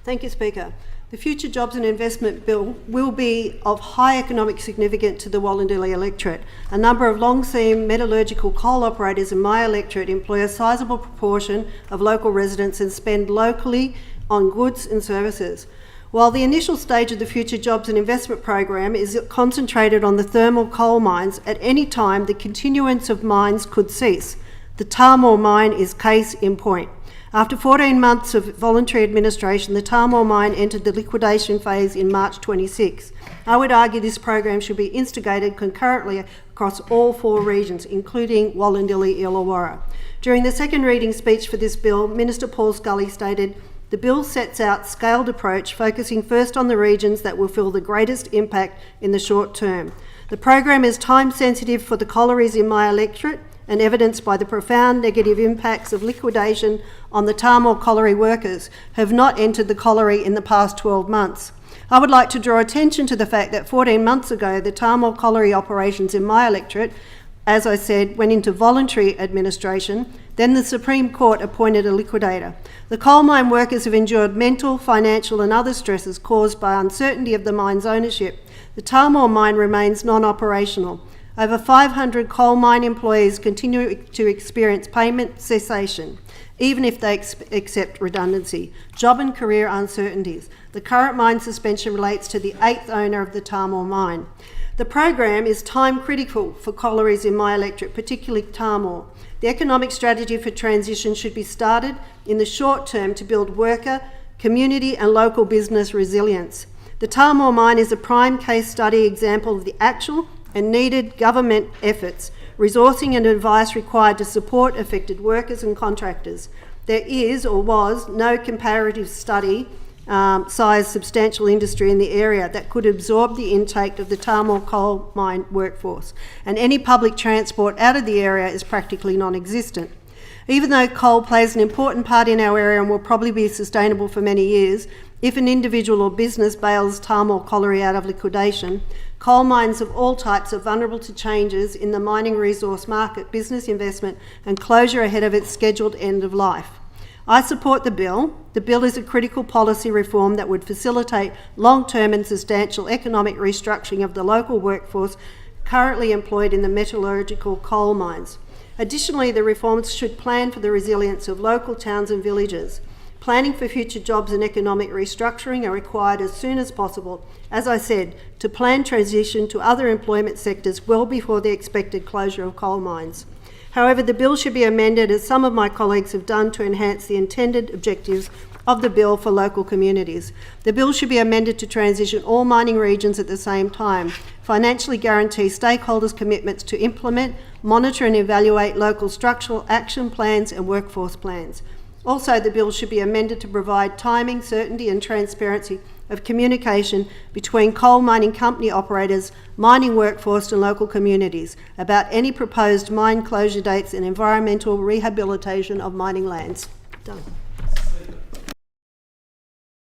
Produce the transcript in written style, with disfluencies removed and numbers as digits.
Thank you, Speaker. The Future Jobs and Investment Bill will be of high economic significance to the Wollondilly electorate. A number of long-seam metallurgical coal operators in my electorate employ a sizable proportion of local residents and spend locally on goods and services. While the initial stage of the Future Jobs and Investment Program is concentrated on the thermal coal mines, at any time the continuance of mines could cease. The Tahmoor mine is case in point. After 14 months of voluntary administration, the Tahmoor mine entered the liquidation phase in March 26. I would argue this program should be instigated concurrently across all 4 regions, including Wollondilly-Illawarra. During the second reading speech for this bill, Minister Paul Scully stated, "The bill sets out scaled approach, focusing first on the regions that will feel the greatest impact in the short term. The program is time sensitive for the collieries in my electorate and evidenced by the profound negative impacts of liquidation on the Tahmoor colliery workers who have not entered the colliery in the past 12 months. I would like to draw attention to the fact that 14 months ago, the Tahmoor colliery operations in my electorate, as I said, went into voluntary administration. Then the Supreme Court appointed a liquidator. The coal mine workers have endured mental, financial and other stresses caused by uncertainty of the mine's ownership. The Tahmoor mine remains non-operational. Over 500 coal mine employees continue to experience payment cessation, even if they accept redundancy, job and career uncertainties. The current mine suspension relates to the 8th owner of the Tahmoor mine. The program is time critical for collieries in my electorate, particularly Tahmoor. The economic strategy for transition should be started in the short term to build worker, community and local business resilience. The Tahmoor mine is a prime case study example of the actual and needed government efforts, resourcing and advice required to support affected workers and contractors. There is or was no comparative study size substantial industry in the area that could absorb the intake of the Tahmoor coal mine workforce, and any public transport out of the area is practically non-existent. Even though coal plays an important part in our area and will probably be sustainable for many years, if an individual or business bails Tahmoor colliery out of liquidation, coal mines of all types are vulnerable to changes in the mining resource market, business investment and closure ahead of its scheduled end of life. I support the bill. The bill is a critical policy reform that would facilitate long-term and substantial economic restructuring of the local workforce currently employed in the metallurgical coal mines. Additionally, the reforms should plan for the resilience of local towns and villages. Planning for future jobs and economic restructuring are required as soon as possible, as I said, to plan transition to other employment sectors well before the expected closure of coal mines. However, the bill should be amended, as some of my colleagues have done, to enhance the intended objectives of the bill for local communities. The bill should be amended to transition all mining regions at the same time, financially guarantee stakeholders' commitments to implement, monitor and evaluate local structural action plans and workforce plans. Also, the bill should be amended to provide timing, certainty and transparency of communication between coal mining company operators, mining workforce and local communities about any proposed mine closure dates and environmental rehabilitation of mining lands. Done.